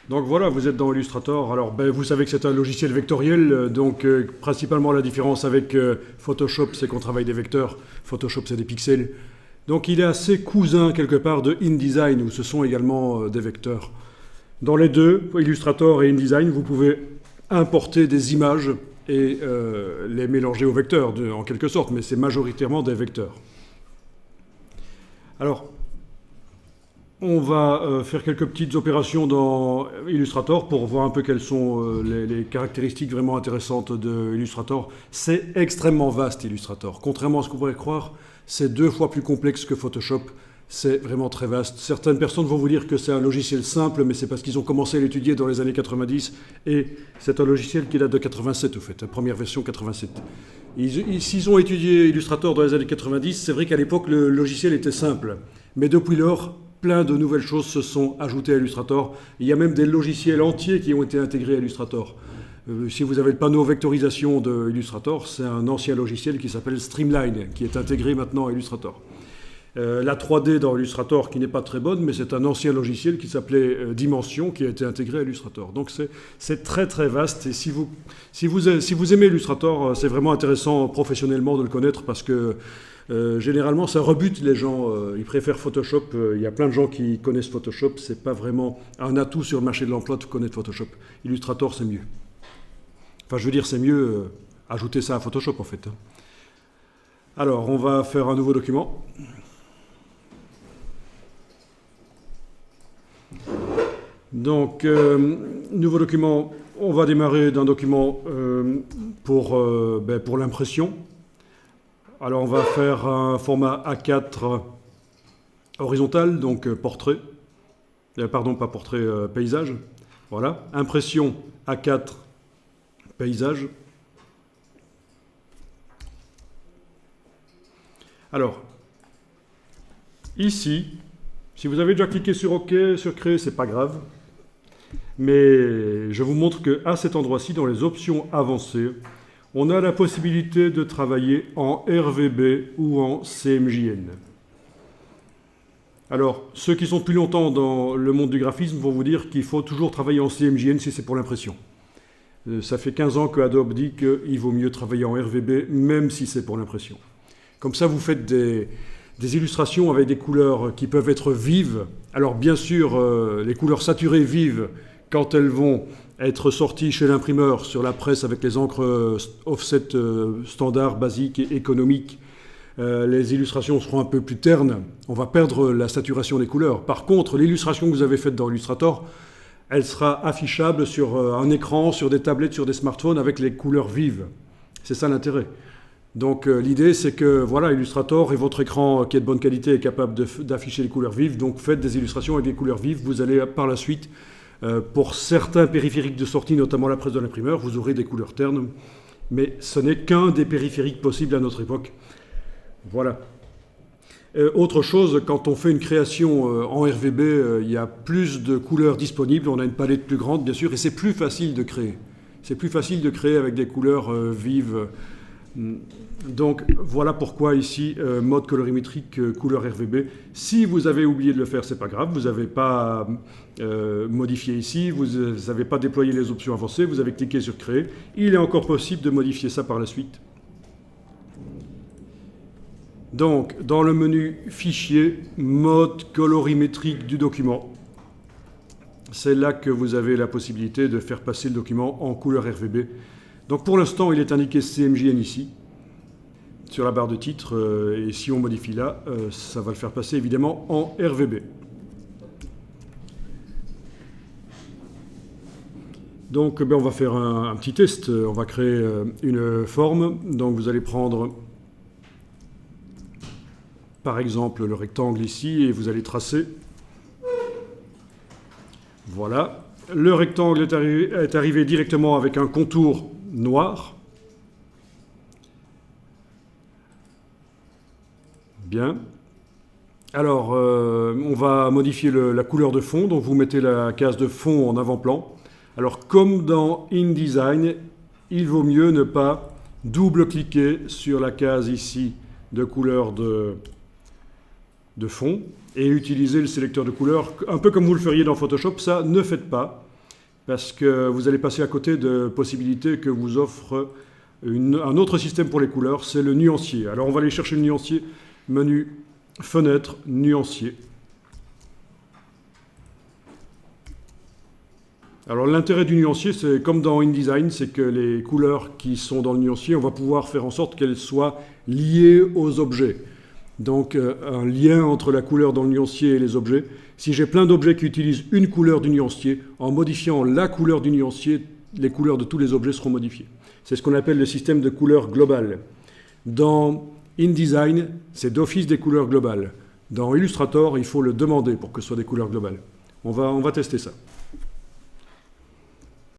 Donc voilà, vous êtes dans Illustrator. Alors vous savez que c'est un logiciel vectoriel, principalement la différence avec Photoshop, c'est qu'on travaille des vecteurs. Photoshop, c'est des pixels. Donc il est assez cousin quelque part de InDesign, où ce sont également des vecteurs. Dans les deux, Illustrator et InDesign, vous pouvez importer des images et les mélanger aux vecteurs, en quelque sorte, mais c'est majoritairement des vecteurs. Alors, on va faire quelques petites opérations dans Illustrator pour voir un peu quelles sont les caractéristiques vraiment intéressantes de Illustrator. C'est extrêmement vaste, Illustrator. Contrairement à ce qu'on pourrait croire, c'est 2 fois plus complexe que Photoshop. C'est vraiment très vaste. Certaines personnes vont vous dire que c'est un logiciel simple, mais c'est parce qu'ils ont commencé à l'étudier dans les années 90, et c'est un logiciel qui date de 87, au fait, la première version 87. S'ils ont étudié Illustrator dans les années 90, c'est vrai qu'à l'époque, le logiciel était simple. Mais depuis lors, plein de nouvelles choses se sont ajoutées à Illustrator. Il y a même des logiciels entiers qui ont été intégrés à Illustrator. Si vous avez le panneau vectorisation de Illustrator, c'est un ancien logiciel qui s'appelle Streamline, qui est intégré maintenant à Illustrator. La 3D dans Illustrator, qui n'est pas très bonne, mais c'est un ancien logiciel qui s'appelait Dimension, qui a été intégré à Illustrator. Donc c'est très très vaste, et si vous aimez Illustrator, c'est vraiment intéressant professionnellement de le connaître, parce que généralement ça rebute les gens, ils préfèrent Photoshop. Il y a plein de gens qui connaissent Photoshop, c'est pas vraiment un atout sur le marché de l'emploi de connaître Photoshop. Illustrator, c'est mieux. Enfin, je veux dire, c'est mieux ajouter ça à Photoshop, en fait. Alors, on va faire un nouveau document. Donc, nouveau document, on va démarrer d'un document pour l'impression. Alors, on va faire un format A4 horizontal, donc portrait. Pardon, pas portrait, paysage. Voilà. Impression A4 paysage. Alors, ici, si vous avez déjà cliqué sur OK, sur Créer, c'est pas grave. Mais je vous montre qu'à cet endroit-ci, dans les options avancées, on a la possibilité de travailler en RVB ou en CMJN. Alors, ceux qui sont depuis longtemps dans le monde du graphisme vont vous dire qu'il faut toujours travailler en CMJN si c'est pour l'impression. Ça fait 15 ans que Adobe dit qu'il vaut mieux travailler en RVB, même si c'est pour l'impression. Comme ça, vous faites des illustrations avec des couleurs qui peuvent être vives. Alors, bien sûr, les couleurs saturées vives, quand elles vont être sorties chez l'imprimeur sur la presse avec les encres offset standard, basiques et économiques, les illustrations seront un peu plus ternes. On va perdre la saturation des couleurs. Par contre, l'illustration que vous avez faite dans Illustrator, elle sera affichable sur un écran, sur des tablettes, sur des smartphones avec les couleurs vives. C'est ça l'intérêt. Donc l'idée, c'est que voilà, Illustrator et votre écran qui est de bonne qualité est capable d'afficher les couleurs vives. Donc faites des illustrations avec des couleurs vives. Vous allez par la suite, pour certains périphériques de sortie, notamment la presse de l'imprimeur, vous aurez des couleurs ternes. Mais ce n'est qu'un des périphériques possibles à notre époque. Voilà. Autre chose, quand on fait une création en RVB, il y a plus de couleurs disponibles, on a une palette plus grande bien sûr, et c'est plus facile de créer. C'est plus facile de créer avec des couleurs vives. Donc voilà pourquoi ici, mode colorimétrique, couleur RVB. Si vous avez oublié de le faire, c'est pas grave, vous n'avez pas modifié ici, vous n'avez pas déployé les options avancées, vous avez cliqué sur créer. Il est encore possible de modifier ça par la suite. Donc, dans le menu Fichier, mode colorimétrique du document, c'est là que vous avez la possibilité de faire passer le document en couleur RVB. Donc, pour l'instant, il est indiqué CMJN ici, sur la barre de titre, et si on modifie là, ça va le faire passer évidemment en RVB. Donc, on va faire un petit test. On va créer une forme. Donc, vous allez prendre par exemple le rectangle ici, et vous allez tracer. Voilà. Le rectangle est arrivé directement avec un contour noir. Bien. Alors, on va modifier la couleur de fond, donc vous mettez la case de fond en avant-plan. Alors, comme dans InDesign, il vaut mieux ne pas double-cliquer sur la case ici de couleur de fond et utiliser le sélecteur de couleurs, un peu comme vous le feriez dans Photoshop. Ça, ne faites pas. parce que vous allez passer à côté de possibilités que vous offre un autre système pour les couleurs, c'est le nuancier. Alors on va aller chercher le nuancier, menu, fenêtre, nuancier. Alors l'intérêt du nuancier, c'est comme dans InDesign, c'est que les couleurs qui sont dans le nuancier, on va pouvoir faire en sorte qu'elles soient liées aux objets. Donc un lien entre la couleur dans le nuancier et les objets. Si j'ai plein d'objets qui utilisent une couleur du nuancier, en modifiant la couleur du nuancier, les couleurs de tous les objets seront modifiées. C'est ce qu'on appelle le système de couleurs globales. Dans InDesign, c'est d'office des couleurs globales. Dans Illustrator, il faut le demander pour que ce soit des couleurs globales. On va tester ça.